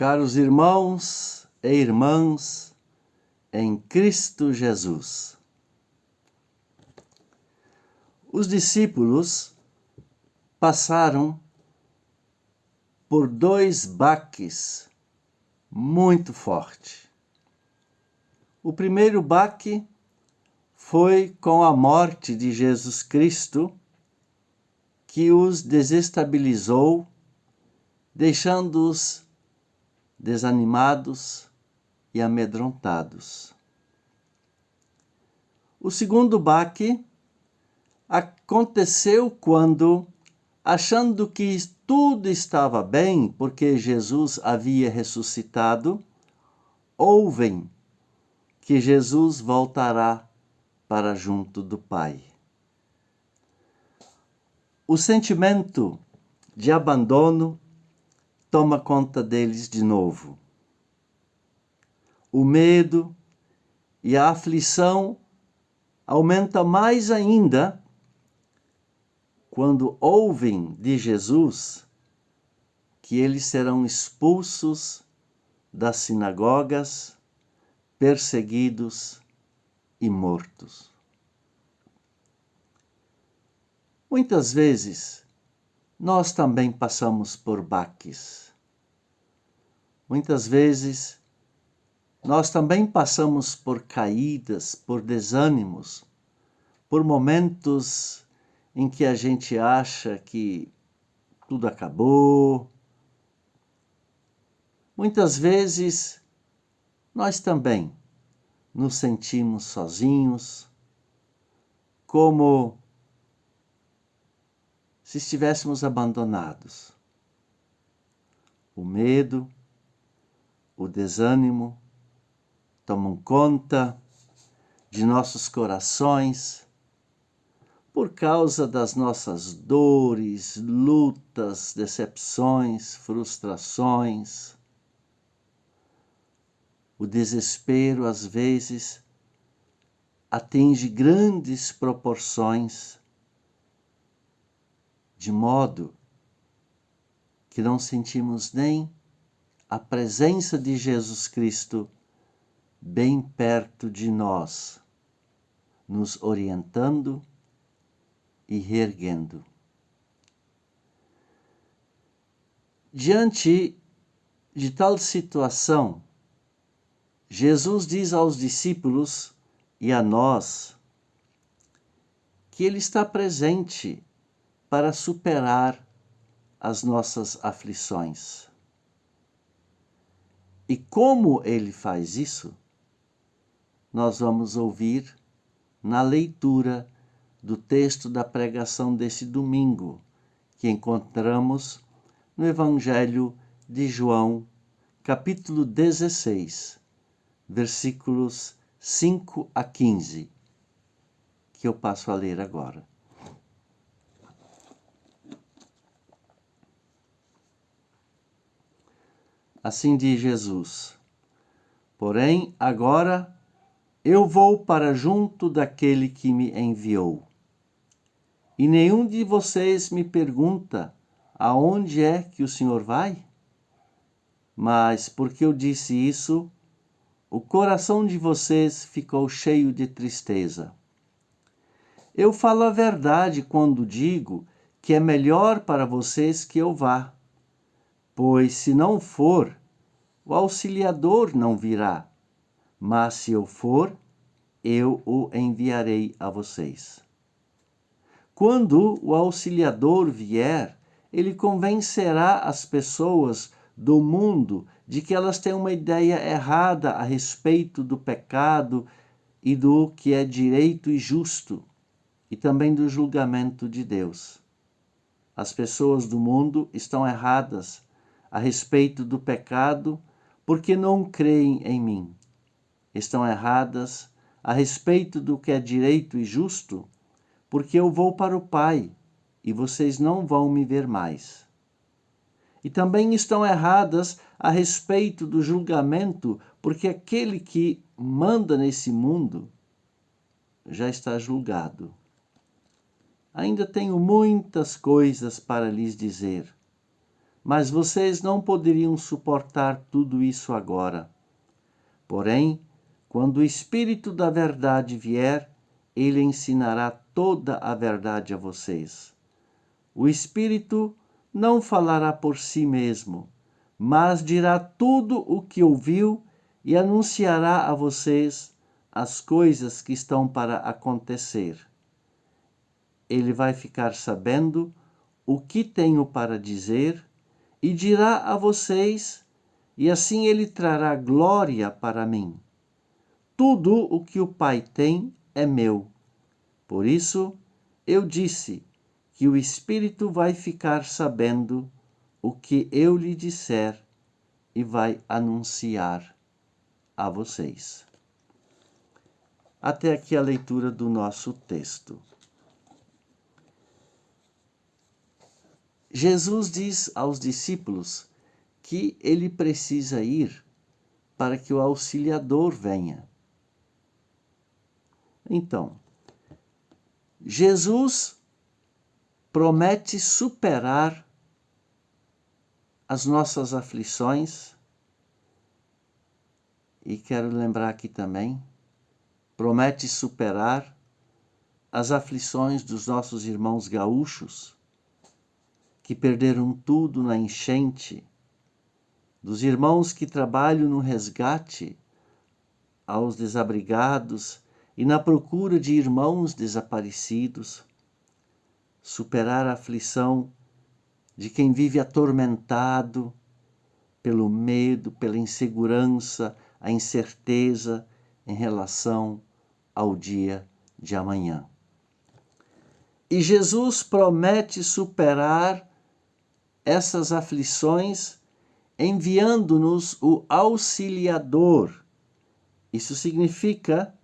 Caros irmãos e irmãs em Cristo Jesus, os discípulos passaram por dois baques muito fortes. O primeiro baque foi com a morte de Jesus Cristo, que os desestabilizou, deixando-os desanimados e amedrontados. O segundo baque aconteceu quando, achando que tudo estava bem, porque Jesus havia ressuscitado, ouvem que Jesus voltará para junto do Pai. O sentimento de abandono toma conta deles de novo. O medo e a aflição aumenta mais ainda quando ouvem de Jesus que eles serão expulsos das sinagogas, perseguidos e mortos. Muitas vezes, nós também passamos por baques. Muitas vezes, nós também passamos por caídas, por desânimos, por momentos em que a gente acha que tudo acabou. Muitas vezes, nós também nos sentimos sozinhos, como se estivéssemos abandonados. O medo, o desânimo tomam conta de nossos corações por causa das nossas dores, lutas, decepções, frustrações. O desespero, às vezes, atinge grandes proporções, de modo que não sentimos nem a presença de Jesus Cristo bem perto de nós, nos orientando e reerguendo. Diante de tal situação, Jesus diz aos discípulos e a nós que Ele está presente para superar as nossas aflições. E como Ele faz isso, nós vamos ouvir na leitura do texto da pregação desse domingo, que encontramos no Evangelho de João, capítulo 16, versículos 5 a 15, que eu passo a ler agora. Assim diz Jesus: porém, agora eu vou para junto daquele que me enviou. E nenhum de vocês me pergunta: aonde é que o Senhor vai? Mas porque eu disse isso, o coração de vocês ficou cheio de tristeza. Eu falo a verdade quando digo que é melhor para vocês que eu vá. Pois se não for, o Auxiliador não virá. Mas se eu for, eu o enviarei a vocês. Quando o Auxiliador vier, ele convencerá as pessoas do mundo de que elas têm uma ideia errada a respeito do pecado e do que é direito e justo, e também do julgamento de Deus. As pessoas do mundo estão erradas a respeito do pecado porque não creem em mim. Estão erradas a respeito do que é direito e justo porque eu vou para o Pai e vocês não vão me ver mais. E também estão erradas a respeito do julgamento porque aquele que manda nesse mundo já está julgado. Ainda tenho muitas coisas para lhes dizer, mas vocês não poderiam suportar tudo isso agora. Porém, quando o Espírito da verdade vier, ele ensinará toda a verdade a vocês. O Espírito não falará por si mesmo, mas dirá tudo o que ouviu e anunciará a vocês as coisas que estão para acontecer. Ele vai ficar sabendo o que tenho para dizer e dirá a vocês, e assim ele trará glória para mim. Tudo o que o Pai tem é meu. Por isso, eu disse que o Espírito vai ficar sabendo o que eu lhe disser e vai anunciar a vocês. Até aqui a leitura do nosso texto. Jesus diz aos discípulos que ele precisa ir para que o Auxiliador venha. Então, Jesus promete superar as nossas aflições, e quero lembrar aqui também, promete superar as aflições dos nossos irmãos gaúchos, que perderam tudo na enchente, dos irmãos que trabalham no resgate aos desabrigados e na procura de irmãos desaparecidos, superar a aflição de quem vive atormentado pelo medo, pela insegurança, a incerteza em relação ao dia de amanhã. E Jesus promete superar essas aflições enviando-nos o Auxiliador. Isso significa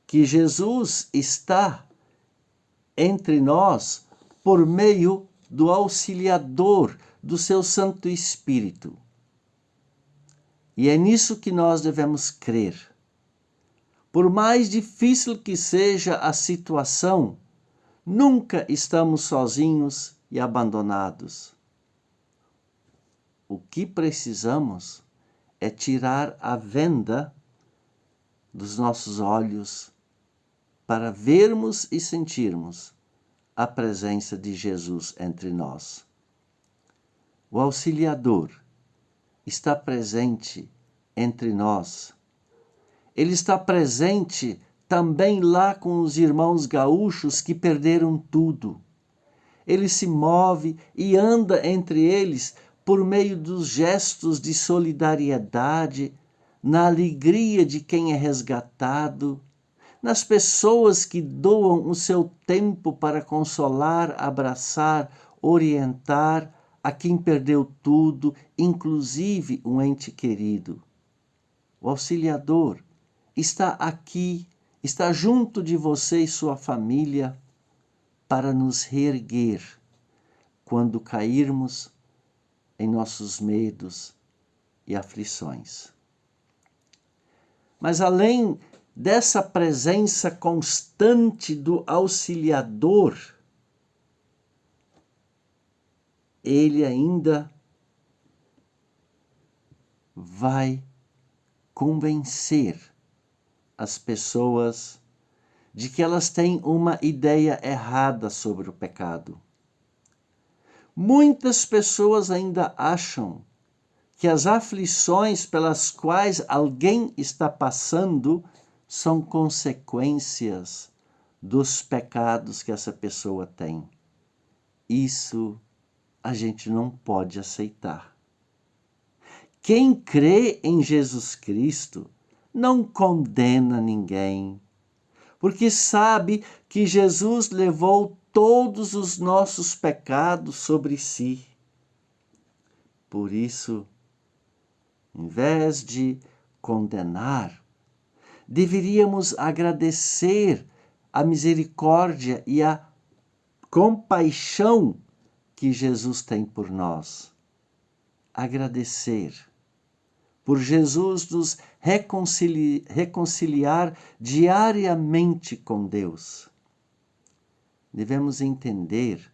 que Jesus está entre nós por meio do Auxiliador, do seu Santo Espírito. E é nisso que nós devemos crer. Por mais difícil que seja a situação, nunca estamos sozinhos e abandonados. O que precisamos é tirar a venda dos nossos olhos para vermos e sentirmos a presença de Jesus entre nós. O Auxiliador está presente entre nós. Ele está presente também lá com os irmãos gaúchos que perderam tudo. Ele se move e anda entre eles por meio dos gestos de solidariedade, na alegria de quem é resgatado, nas pessoas que doam o seu tempo para consolar, abraçar, orientar a quem perdeu tudo, inclusive um ente querido. O Auxiliador está aqui, está junto de você e sua família para nos reerguer quando cairmos em nossos medos e aflições. Mas além dessa presença constante do Auxiliador, ele ainda vai convencer as pessoas de que elas têm uma ideia errada sobre o pecado. Muitas pessoas ainda acham que as aflições pelas quais alguém está passando são consequências dos pecados que essa pessoa tem. Isso a gente não pode aceitar. Quem crê em Jesus Cristo não condena ninguém, porque sabe que Jesus levou todos os nossos pecados sobre si. Por isso, em vez de condenar, deveríamos agradecer a misericórdia e a compaixão que Jesus tem por nós. Agradecer por Jesus nos reconciliar diariamente com Deus. Devemos entender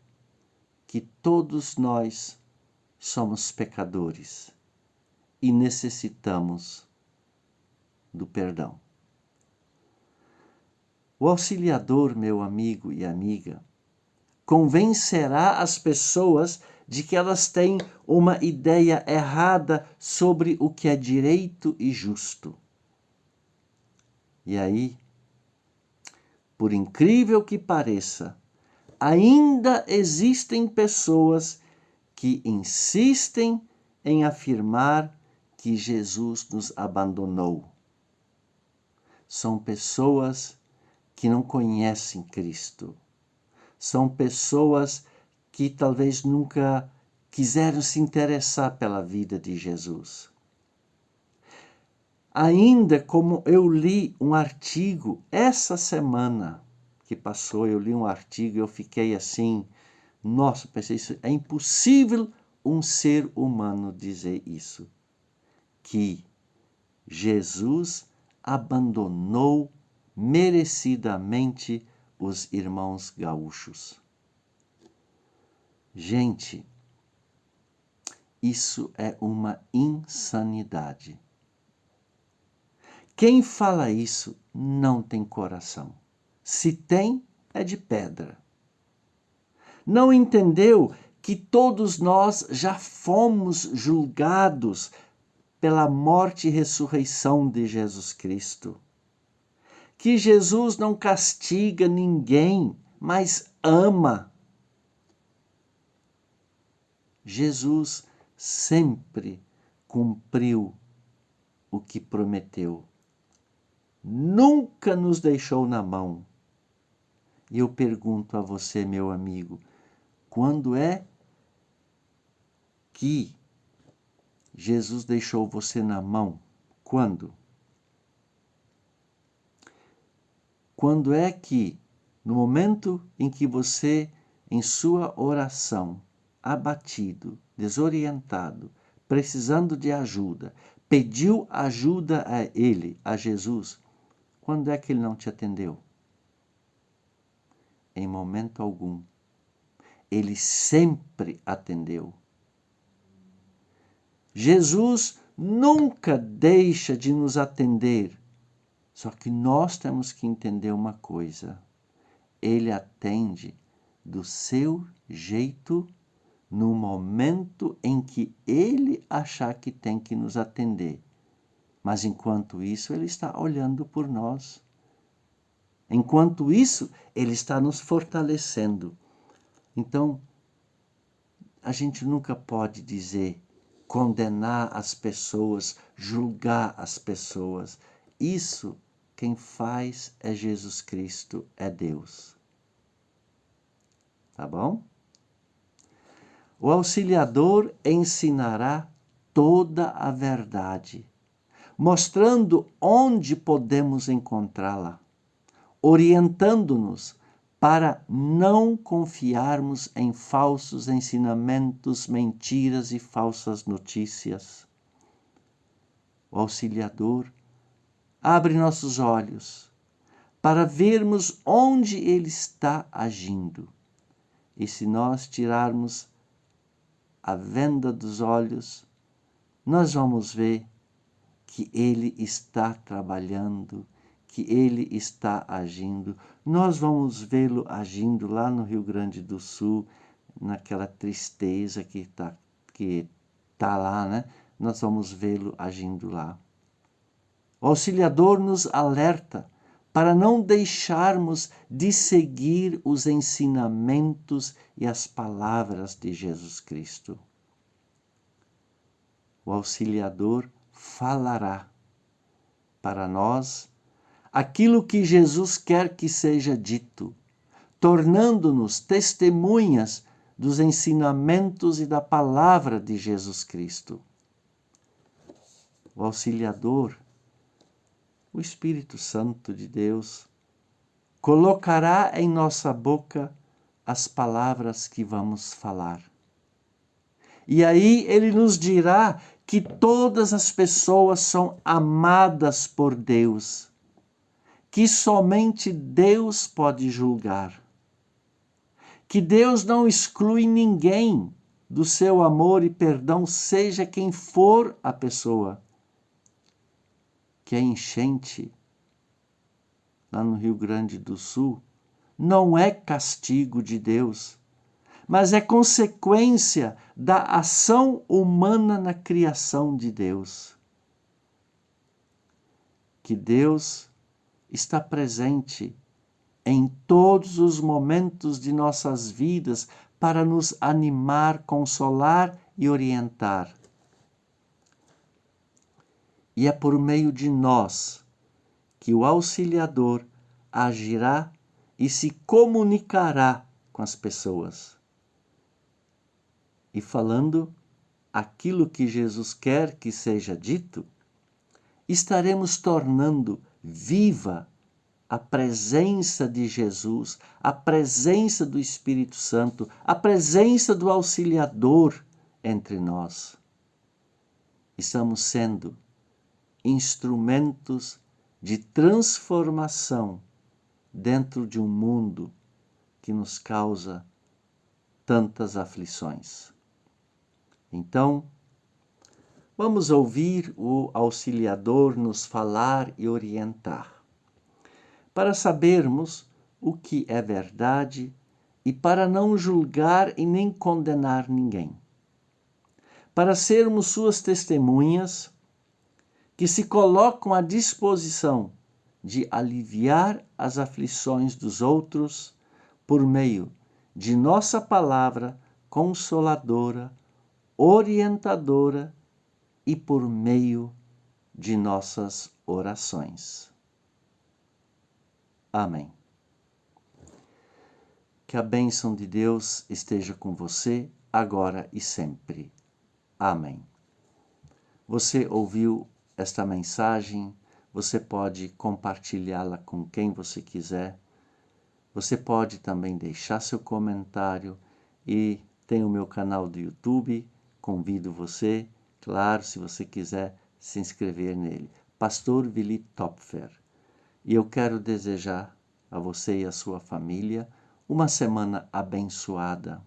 que todos nós somos pecadores e necessitamos do perdão. O auxiliador, meu amigo e amiga, convencerá as pessoas de que elas têm uma ideia errada sobre o que é direito e justo. E aí, por incrível que pareça, ainda existem pessoas que insistem em afirmar que Jesus nos abandonou. São pessoas que não conhecem Cristo. São pessoas que talvez nunca quiseram se interessar pela vida de Jesus. Ainda como eu li um artigo essa semana que passou, eu li um artigo e eu fiquei assim, nossa, pensei, isso é impossível um ser humano dizer isso, que Jesus abandonou merecidamente os irmãos gaúchos. Gente, isso é uma insanidade. Quem fala isso não tem coração. Se tem, é de pedra. Não entendeu que todos nós já fomos julgados pela morte e ressurreição de Jesus Cristo. Que Jesus não castiga ninguém, mas ama. Jesus sempre cumpriu o que prometeu. Nunca nos deixou na mão. E eu pergunto a você, meu amigo, quando é que Jesus deixou você na mão? Quando? Quando é que, no momento em que você, em sua oração, abatido, desorientado, precisando de ajuda, pediu ajuda a Ele, a Jesus, quando é que Ele não te atendeu? Em momento algum. Ele sempre atendeu. Jesus nunca deixa de nos atender. Só que nós temos que entender uma coisa. Ele atende do seu jeito no momento em que ele achar que tem que nos atender. Mas enquanto isso, ele está olhando por nós. Enquanto isso, ele está nos fortalecendo. Então, a gente nunca pode dizer, condenar as pessoas, julgar as pessoas. Isso quem faz é Jesus Cristo, é Deus. Tá bom? O auxiliador ensinará toda a verdade, mostrando onde podemos encontrá-la, orientando-nos para não confiarmos em falsos ensinamentos, mentiras e falsas notícias. O auxiliador abre nossos olhos para vermos onde ele está agindo. E se nós tirarmos a venda dos olhos, nós vamos ver que ele está trabalhando, que ele está agindo. Nós vamos vê-lo agindo lá no Rio Grande do Sul, naquela tristeza que tá lá, né? Nós vamos vê-lo agindo lá. O auxiliador nos alerta para não deixarmos de seguir os ensinamentos e as palavras de Jesus Cristo. O auxiliador falará para nós aquilo que Jesus quer que seja dito, tornando-nos testemunhas dos ensinamentos e da palavra de Jesus Cristo. O auxiliador, o Espírito Santo de Deus, colocará em nossa boca as palavras que vamos falar. E aí ele nos dirá que todas as pessoas são amadas por Deus, que somente Deus pode julgar, que Deus não exclui ninguém do seu amor e perdão, seja quem for a pessoa. Que a enchente, lá no Rio Grande do Sul, não é castigo de Deus, mas é consequência da ação humana na criação de Deus. Que Deus está presente em todos os momentos de nossas vidas para nos animar, consolar e orientar. E é por meio de nós que o Auxiliador agirá e se comunicará com as pessoas. E falando aquilo que Jesus quer que seja dito, estaremos tornando viva a presença de Jesus, a presença do Espírito Santo, a presença do Auxiliador entre nós. Estamos sendo instrumentos de transformação dentro de um mundo que nos causa tantas aflições. Então, vamos ouvir o Auxiliador nos falar e orientar, para sabermos o que é verdade e para não julgar e nem condenar ninguém. Para sermos suas testemunhas que se colocam à disposição de aliviar as aflições dos outros por meio de nossa palavra consoladora, orientadora e por meio de nossas orações. Amém. Que a bênção de Deus esteja com você, agora e sempre. Amém. Você ouviu esta mensagem? Você pode compartilhá-la com quem você quiser. Você pode também deixar seu comentário e tem o meu canal do YouTube. Convido você, claro, se você quiser se inscrever nele. Pastor Willi Topfer. E eu quero desejar a você e a sua família uma semana abençoada.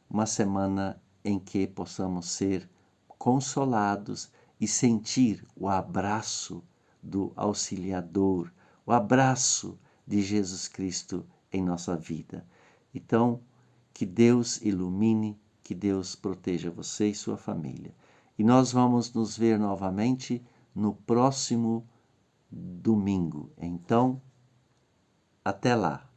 Uma semana em que possamos ser consolados e sentir o abraço do Auxiliador, o abraço de Jesus Cristo em nossa vida. Então, que Deus ilumine, que Deus proteja você e sua família. E nós vamos nos ver novamente no próximo domingo. Então, até lá.